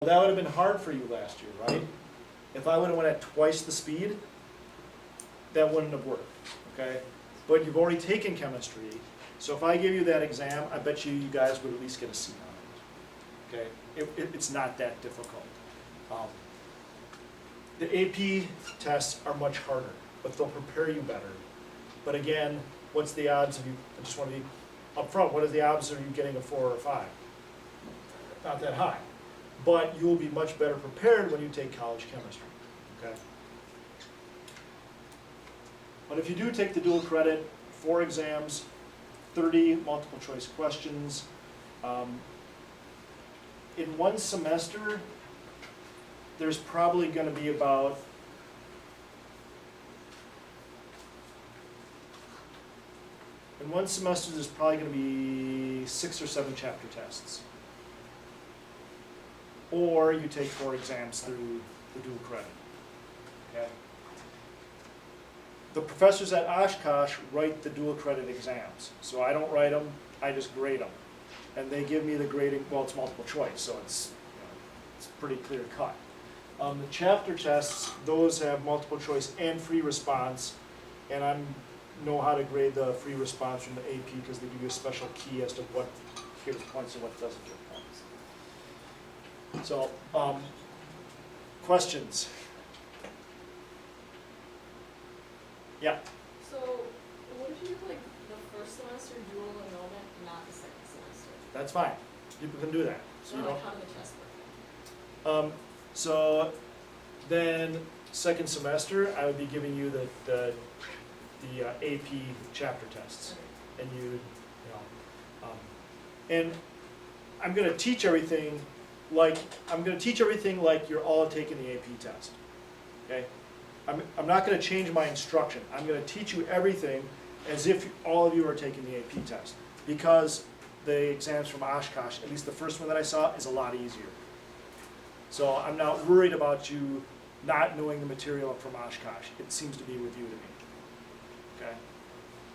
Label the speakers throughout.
Speaker 1: That would have been hard for you last year, right? If I would have went at twice the speed, that wouldn't have worked, okay? But you've already taken chemistry, so if I give you that exam, I bet you guys would at least get a C on it, okay? It's not that difficult. The AP tests are much harder, but they'll prepare you better. But again, what's the odds of you, I just want to be upfront, what are the odds of you getting a 4 or a 5? Not that high. But you'll be much better prepared when you take college chemistry, okay? But if you do take the dual credit, 4 exams, 30 multiple choice questions, in one semester, there's probably going to be about in one semester there's probably going to be 6 or 7 chapter tests. Or you take 4 exams through the dual credit. Okay? The professors at Oshkosh write the dual credit exams. So I don't write them, I just grade them. And they give me the grading, well, it's multiple choice, so it's pretty clear cut. The chapter tests, those have multiple choice and free response, and I know how to grade the free response from the AP because they give you a special key as to what gives points and what doesn't give points. So, questions? Yeah?
Speaker 2: So, what if you do like the first semester dual enrollment, not the second semester?
Speaker 1: That's fine. People can do that. So, you
Speaker 2: Like
Speaker 1: don't,
Speaker 2: how do the tests work?
Speaker 1: so then second semester, I would be giving you the AP chapter tests, and and I'm going to teach everything like you're all taking the AP test. Okay, I'm not going to change my instruction. I'm going to teach you everything as if all of you are taking the AP test, because the exams from Oshkosh, at least the first one that I saw, is a lot easier. So I'm not worried about you not knowing the material from Oshkosh. It seems to be with you to me. Okay?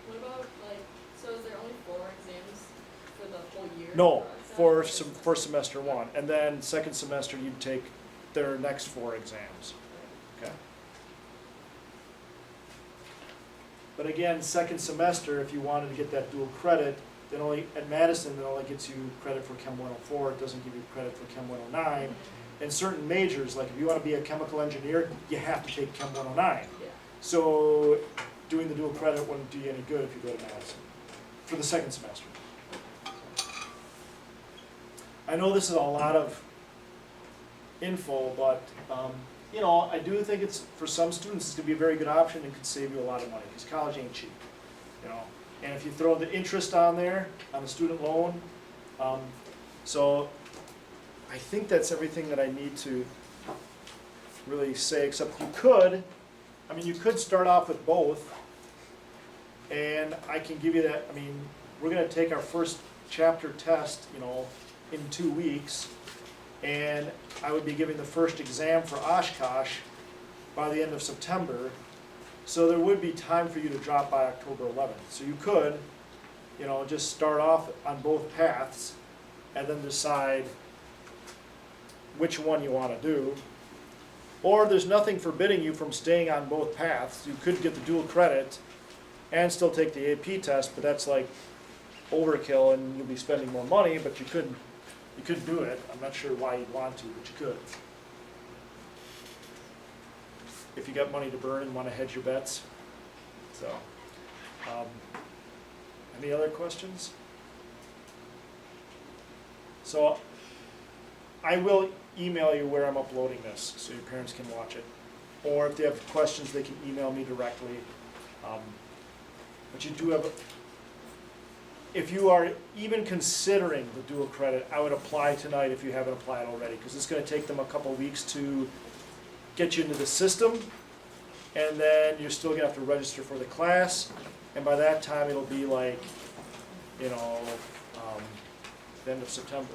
Speaker 2: What about like, so is there only 4 exams for the whole year?
Speaker 1: No, for semester 1. And then second semester you take their next 4 exams. Okay? But again, second semester, if you wanted to get that dual credit, then only at Madison it only gets you credit for Chem 104, it doesn't give you credit for Chem 109. And certain majors, like if you want to be a chemical engineer, you have to take Chem 109.
Speaker 2: Yeah.
Speaker 1: So doing the dual credit wouldn't do you any good if you go to Madison for the second semester. I know this is a lot of info, but you know, I do think it's, for some students, it's going to be a very good option and could save you a lot of money, because college ain't cheap, you know. And if you throw the interest on there, on the student loan, so I think that's everything that I need to really say, except you could start off with both, and I can give you that. I mean, we're going to take our first chapter test, you know, in 2 weeks, and I would be giving the first exam for Oshkosh by the end of September, so there would be time for you to drop by October 11th. So you could, you know, just start off on both paths and then decide which one you want to do. Or there's nothing forbidding you from staying on both paths. You could get the dual credit and still take the AP test, but that's like overkill and you'll be spending more money, but you could do it. I'm not sure why you'd want to, but you could. If you got money to burn and want to hedge your bets. So, any other questions? So, I will email you where I'm uploading this, so your parents can watch it. Or if they have questions, they can email me directly. But you do have, if you are even considering the dual credit, I would apply tonight if you haven't applied already, because it's going to take them a couple weeks to get you into the system, and then you're still going to have to register for the class, and by that time it'll be like, you know, the end of September.